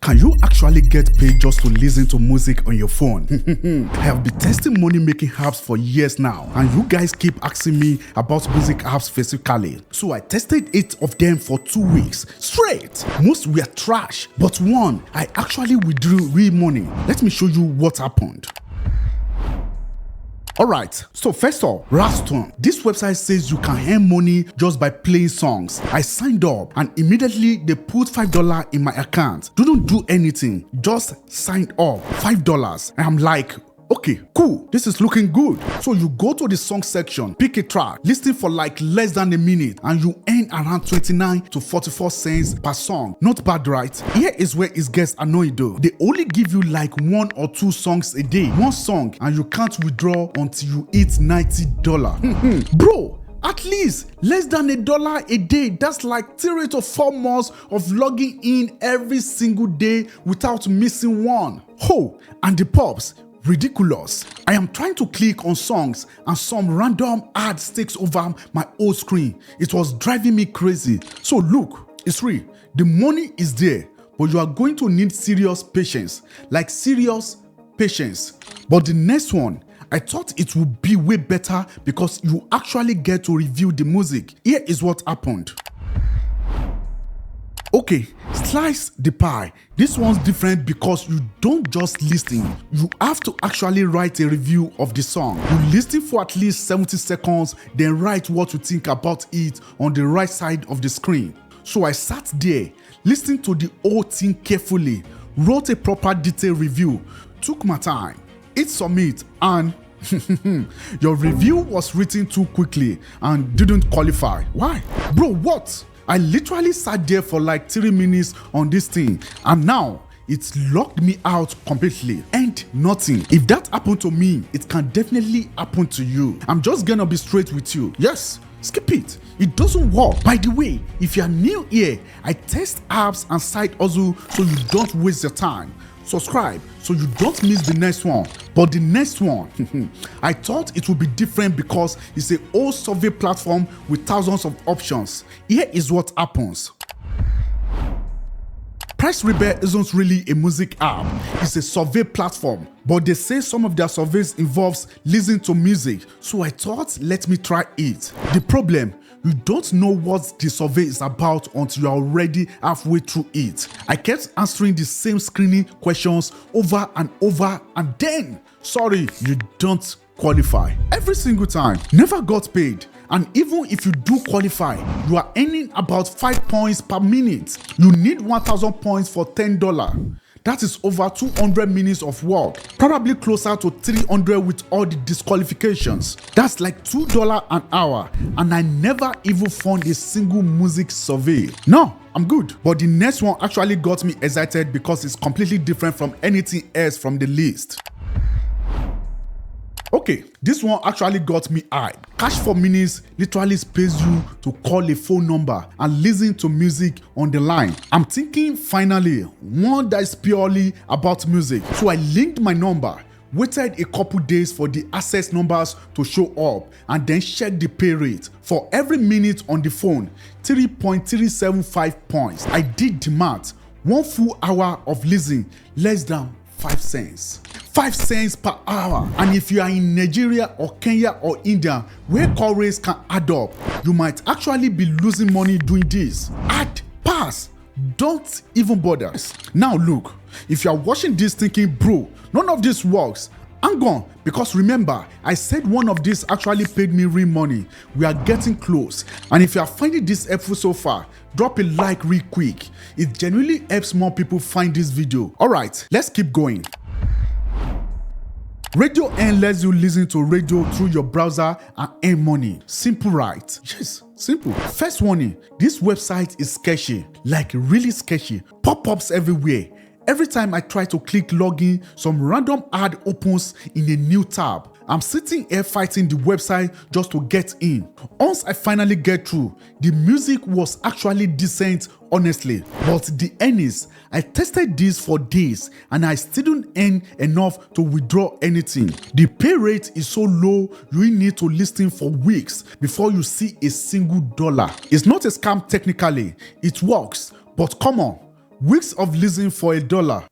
Can you actually get paid just to listen to music on your phone? I have been testing money making apps for years now, and you guys keep asking me about music apps specifically. So I tested 8 of them for 2 weeks straight. Most were trash, but one I actually withdrew real money. Let me show you what happened. Alright, so first off, RazzTune. This website says you can earn money just by playing songs. I signed up and immediately they put $5 in my account. Didn't do anything, just signed up, $5. And I'm like, okay, cool, this is looking good. So you go to the song section, pick a track, listen for like less than a minute, and you earn around 29 to 44 cents per song. Not bad, right? Here is where it gets annoying though. They only give you like 1 or 2 songs a day. One song, and you can't withdraw until you hit $90. Bro, at least less than $1 a day. That's like 3 to 4 months of logging in every single day without missing one. Oh, and the pops, ridiculous. I am trying to click on songs and some random ad takes over my whole screen. It was driving me crazy. So look, it's free. The money is there, but you are going to need serious patience. Like serious patience. But the next one, I thought it would be way better because you actually get to review the music. Here is what happened. Okay, slice the pie. This one's different because you don't just listen. You have to actually write a review of the song. You listen for at least 70 seconds, then write what you think about it on the right side of the screen. So I sat there, listened to the whole thing carefully, wrote a proper detailed review, took my time, hit submit, and your review was written too quickly and didn't qualify. Why? Bro, what? I literally sat there for like 3 minutes on this thing, and now it's locked me out completely and nothing. If that happened to me, it can definitely happen to you. I'm just gonna be straight with you. Yes, skip it. It doesn't work. By the way, if you're new here, I test apps and side hustle so you don't waste your time. Subscribe so you don't miss the next one. But the next one, I thought it would be different because it's a whole survey platform with thousands of options. Here is what happens. PrizeRebel isn't really a music app, it's a survey platform. But they say some of their surveys involves listening to music, so I thought let me try it. The problem, you don't know what the survey is about until you're already halfway through it. I kept answering the same screening questions over and over, and then, sorry, you don't qualify. Every single time, never got paid. And even if you do qualify, you are earning about 5 points per minute. You need 1,000 points for $10. That is over 200 minutes of work, probably closer to 300 with all the disqualifications. That's like $2 an hour, and I never even found a single music survey. No, I'm good. But the next one actually got me excited because it's completely different from anything else from the list. Okay, this one actually got me hyped. Cash for minutes literally pays you to call a phone number and listen to music on the line. I'm thinking finally, one that is purely about music. So I linked my number, waited a couple days for the access numbers to show up, and then checked the pay rate. For every minute on the phone, 3.375 points. I did the math. 1 full hour of listening, less than 5 cents. 5 cents per hour. And if you are in Nigeria or Kenya or India, where call rates can add up, you might actually be losing money doing this. Add, pass, don't even bother. Now look, if you are watching this thinking, bro, none of this works, hang on, because remember, I said one of these actually paid me real money. We are getting close. And if you are finding this helpful so far, drop a like real quick. It genuinely helps more people find this video. Alright, let's keep going. RadioEarn lets you listen to radio through your browser and earn money. Simple, right? Yes, simple. First warning, this website is sketchy, like really sketchy. Pop-ups everywhere. Every time I try to click login, some random ad opens in a new tab. I'm sitting here fighting the website just to get in. Once I finally get through, the music was actually decent, honestly. But the earnings, I tested this for days and I still didn't earn enough to withdraw anything. The pay rate is so low, you need to listen for weeks before you see a single dollar. It's not a scam technically, it works, but come on. Weeks of leasing for $1.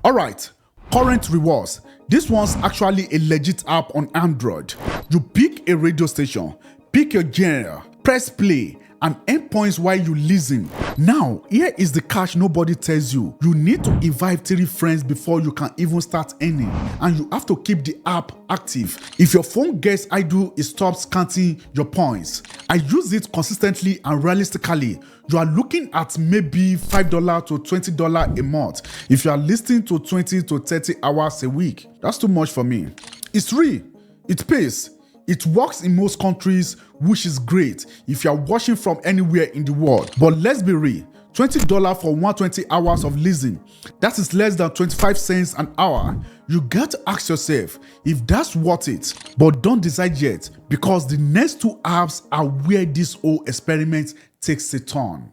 Alright, current rewards. This one's actually a legit app on Android. You pick a radio station, pick your genre, press play, and earn points while you listen. Now, here is the catch nobody tells you. You need to invite 3 friends before you can even start earning, and you have to keep the app active. If your phone gets idle, it stops counting your points. I use it consistently and realistically. You are looking at maybe $5 to $20 a month if you are listening to 20 to 30 hours a week. That's too much for me. It's free. It pays. It works in most countries, which is great if you are watching from anywhere in the world. But let's be real, $20 for 120 hours of listening, that is less than 25 cents an hour. You got to ask yourself if that's worth it. But don't decide yet, because the next 2 apps are where this whole experiment takes a turn.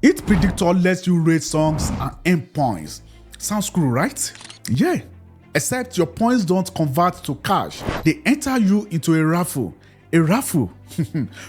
HitPredictor lets you rate songs and earn points. Sounds cool, right? Yeah. Except your points don't convert to cash. They enter you into a raffle. A raffle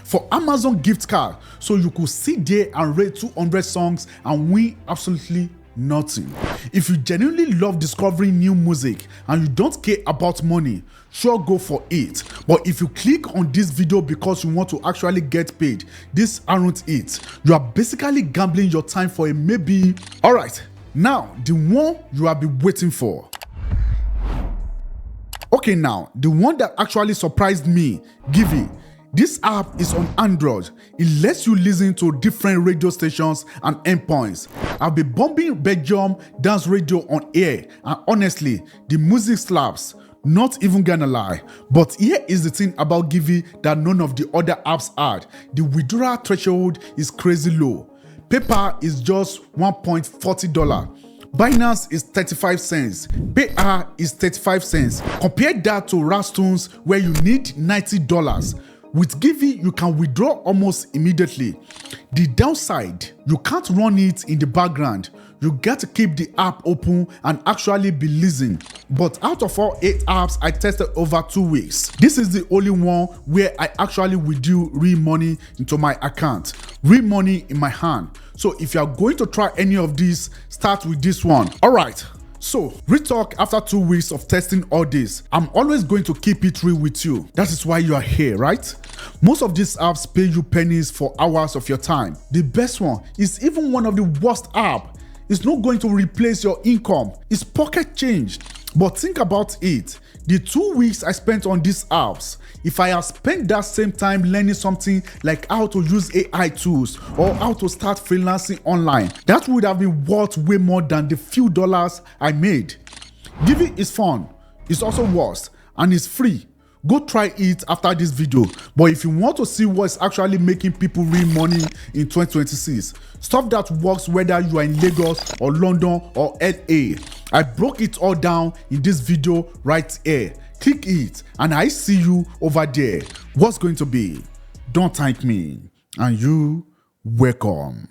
for Amazon gift card. So you could sit there and rate 200 songs and win absolutely nothing. If you genuinely love discovering new music and you don't care about money, sure, go for it. But if you click on this video because you want to actually get paid, this aren't it. You are basically gambling your time for a maybe. Alright, now the one you have been waiting for. Okay, now, the one that actually surprised me, Givvy. This app is on Android. It lets you listen to different radio stations and earn points. I've been bumping Belgium dance radio on air, and honestly, the music slaps. Not even gonna lie. But here is the thing about Givvy that none of the other apps had. The withdrawal threshold is crazy low. PayPal is just $1.40. Binance is 35 cents. PayR is 35 cents. Compare that to RazzTune where you need $90. With Givvy, you can withdraw almost immediately. The downside, you can't run it in the background. You got to keep the app open and actually be listening. But out of all 8 apps I tested over 2 weeks, this is the only one where I actually withdrew real money into my account. Real money in my hand. So if you are going to try any of these, start with this one. Alright. So, retalk after 2 weeks of testing all this. I'm always going to keep it real with you. That is why you are here, right? Most of these apps pay you pennies for hours of your time. The best one is even one of the worst apps. It's not going to replace your income. It's pocket change. But think about it. The 2 weeks I spent on these apps, if I had spent that same time learning something like how to use AI tools or how to start freelancing online, that would have been worth way more than the few dollars I made. Givvy is fun, it's also worth, and it's free. Go try it after this video. But if you want to see what's actually making people real money in 2026, stuff that works whether you are in Lagos or London or LA, I broke it all down in this video right here. Click it and I see you over there. What's going to be? Don't thank me. And you welcome.